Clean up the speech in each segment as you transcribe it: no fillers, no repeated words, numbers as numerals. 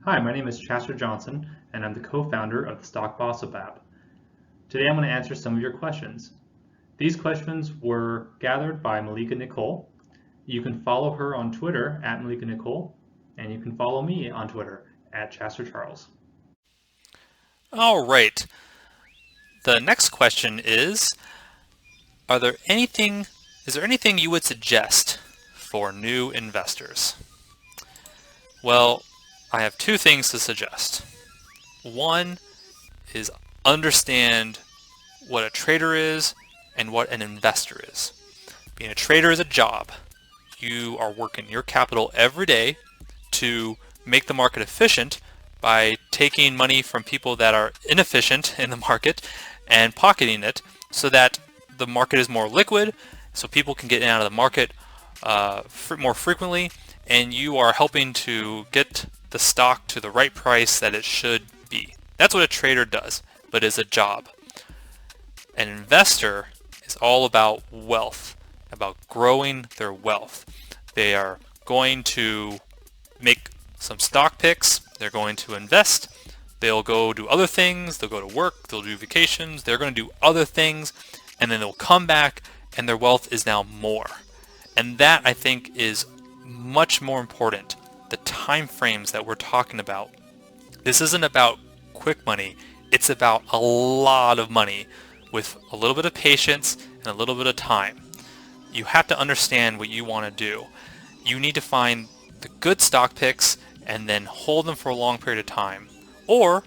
Hi, my name is Chester Johnson, and I'm the co-founder of the Stock Bossip app. Today I'm going to answer some of your questions. These questions were gathered by Malika Nicole. You can follow her on Twitter at Malika Nicole, and you can follow me on Twitter at Chester Charles. All right. The next question is, are there anything is there anything you would suggest for new investors? Well, I have two things to suggest. One is understand what a trader is and what an investor is. Being a trader is a job. You are working your capital every day to make the market efficient by taking money from people that are inefficient in the market and pocketing it so that the market is more liquid, so people can get in and out of the market more frequently, and you are helping to get the stock to the right price that it should be. That's what a trader does, but it's a job. An investor is all about wealth, about growing their wealth. They are going to make some stock picks, they're going to invest, they'll go do other things, they'll go to work, they'll do vacations, they're going to do other things, and then they'll come back and their wealth is now more. And that, I think, is much more important. The time frames that we're talking about. This isn't about quick money, it's about a lot of money with a little bit of patience and a little bit of time. You have to understand what you want to do. You need to find the good stock picks and then hold them for a long period of time. Or,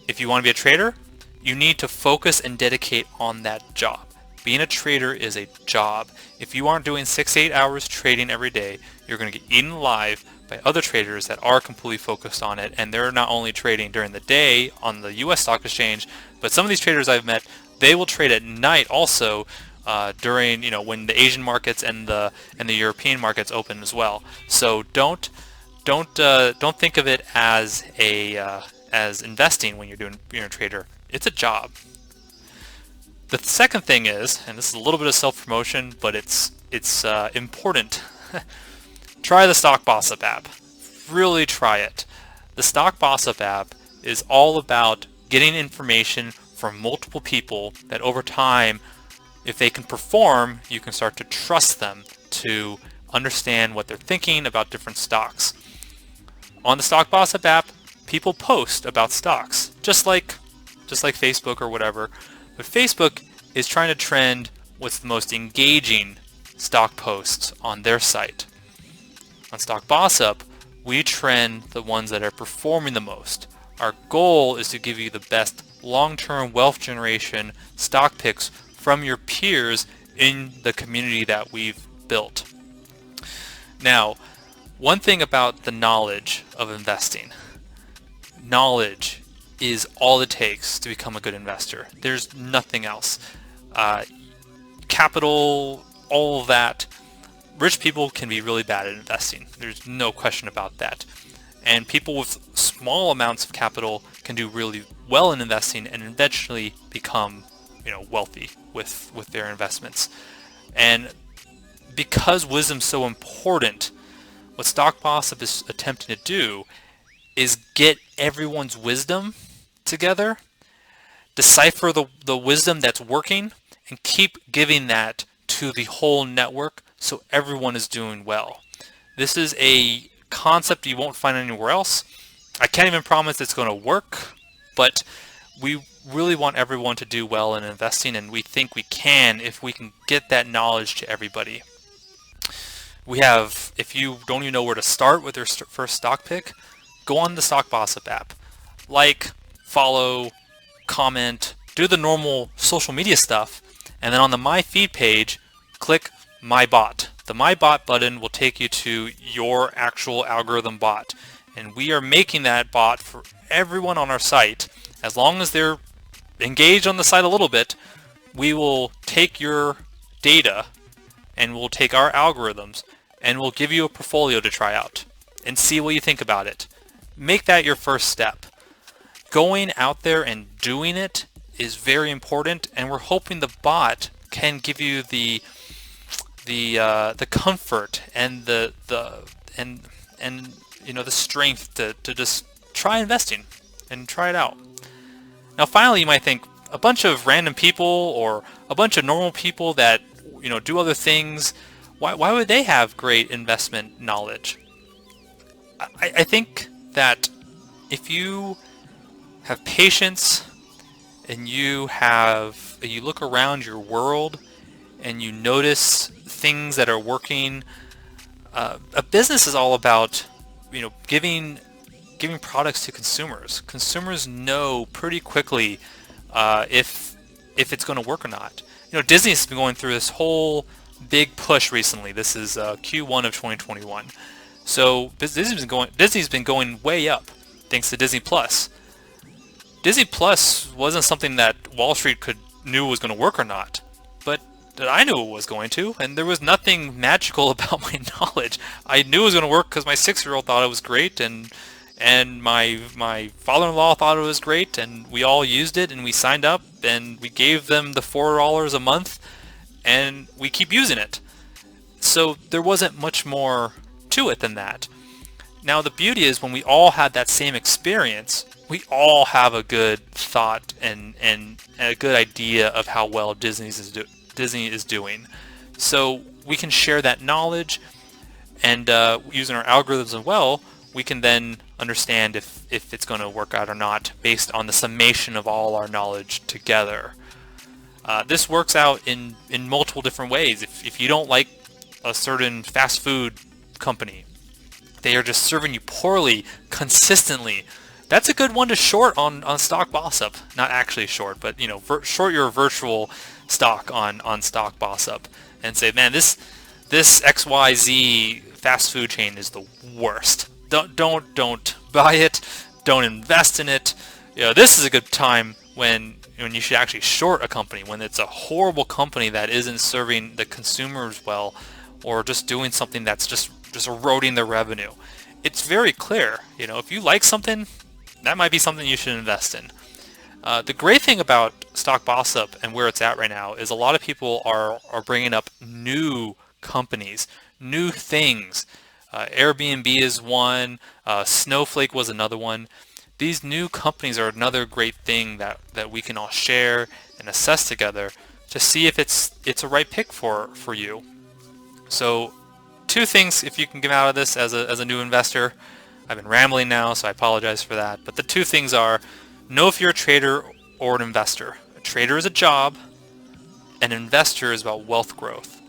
if you want to be a trader, you need to focus and dedicate on that job. Being a trader is a job. If you aren't doing 6 to 8 hours trading every day, you're going to get eaten alive by other traders that are completely focused on it, and they're not only trading during the day on the US stock exchange, but some of these traders I've met, they will trade at night also during when the Asian markets and the European markets open as well. So don't think of it as as investing when you're a trader. It's a job. The second thing is, and this is a little bit of self-promotion, but it's important. Try the Stock Bossip app. Really try it. The Stock Bossip app is all about getting information from multiple people that over time, if they can perform, you can start to trust them to understand what they're thinking about different stocks. On the Stock Bossip app, people post about stocks, just like Facebook or whatever. But Facebook is trying to trend what's the most engaging stock posts on their site. On Stock Bossip, we trend the ones that are performing the most. Our goal is to give you the best long-term wealth generation stock picks from your peers in the community that we've built. Now, one thing about the knowledge of investing. Knowledge is all it takes to become a good investor. There's nothing else. Uh, Capital, all of that. Rich people can be really bad at investing. There's no question about that. And people with small amounts of capital can do really well in investing and eventually become, wealthy with their investments. And because wisdom's so important, what Stock Bossip is attempting to do is get everyone's wisdom together, decipher the wisdom that's working, and keep giving that to the whole network so everyone is doing well. This is a concept you won't find anywhere else. I can't even promise it's going to work, but we really want everyone to do well in investing, and we think we can if we can get that knowledge to everybody. If you don't even know where to start with your first stock pick, go on the Stock Bossip app. Like, follow, comment, do the normal social media stuff, and then on the My Feed page, click My Bot. The My Bot button will take you to your actual algorithm bot, and we are making that bot for everyone on our site. As long as they're engaged on the site a little bit, we will take your data and we'll take our algorithms and we'll give you a portfolio to try out and see what you think about it. Make that your first step. Going out there and doing it is very important, and we're hoping the bot can give you the comfort and the strength to just try investing and try it out. Now finally, you might think, a bunch of random people or a bunch of normal people that do other things, why would they have great investment knowledge? I think that if you have patience and you look around your world and you notice things that are working, a business is all about giving products to consumers. Consumers know pretty quickly if it's going to work or not. Disney's been going through this whole big push recently. This is Q1 of 2021. So Disney's been going way up thanks to Disney Plus. Disney Plus wasn't something that Wall Street knew was going to work or not, but that I knew it was going to, and there was nothing magical about my knowledge. I knew it was going to work because my 6-year-old thought it was great, and my father-in-law thought it was great, and we all used it, and we signed up, and we gave them the $4 a month, and we keep using it. So there wasn't much more to it than that. Now the beauty is when we all had that same experience, we all have a good thought and a good idea of how well Disney is doing. So we can share that knowledge, and using our algorithms as well, we can then understand if it's going to work out or not based on the summation of all our knowledge together. This works out in multiple different ways. If you don't like a certain fast food company, they are just serving you poorly consistently, that's a good one to short on Stock Boss-Up. Not actually short, but short your virtual stock on Stock Boss-Up and say, man, this XYZ fast food chain is the worst. Don't buy it. Don't invest in it. This is a good time when you should actually short a company, when it's a horrible company that isn't serving the consumers well, or just doing something that's just eroding their revenue. It's very clear. If you like something, that might be something you should invest in. The great thing about Stock Boss-Up and where it's at right now is a lot of people are bringing up new companies, new things. Airbnb is one, Snowflake was another one. These new companies are another great thing that we can all share and assess together to see if it's a right pick for you. So 2 things if you can get out of this as a new investor. I've been rambling now, so I apologize for that. But the 2 things are, know if you're a trader or an investor. A trader is a job, an investor is about wealth growth.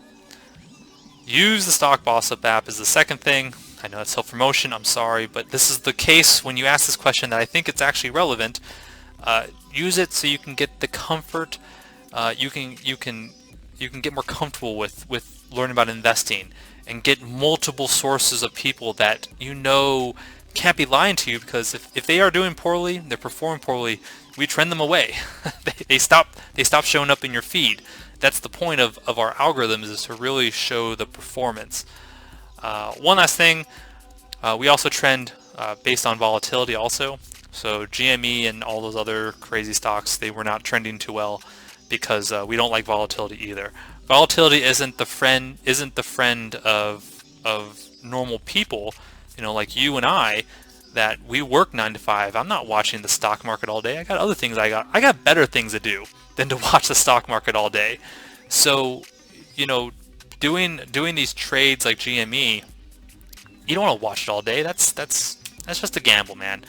Use the Stock Boss-Up app is the second thing. I know it's self-promotion, I'm sorry, but this is the case when you ask this question that I think it's actually relevant. Use it so you can get the comfort, you can get more comfortable with learning about investing and get multiple sources of people that can't be lying to you, because if they are doing poorly, they're performing poorly, we trend them away. they stop showing up in your feed. That's the point of our algorithms, is to really show the performance. One last thing, we also trend based on volatility also. So GME and all those other crazy stocks, they were not trending too well because we don't like volatility either. Volatility isn't the friend of normal people, like you and I, that we work 9 to 5. I'm not watching the stock market all day. I got other things I got better things to do than to watch the stock market all day. So, doing these trades like GME, you don't want to watch it all day. That's just a gamble, man.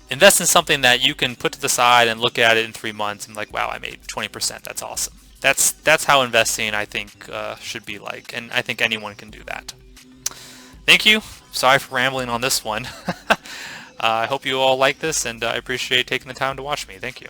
Invest in something that you can put to the side and look at it in 3 months and be like, wow, I made 20%. That's awesome. That's how investing, I think, should be like, and I think anyone can do that. Thank you. Sorry for rambling on this one. I hope you all like this, and I appreciate taking the time to watch me. Thank you.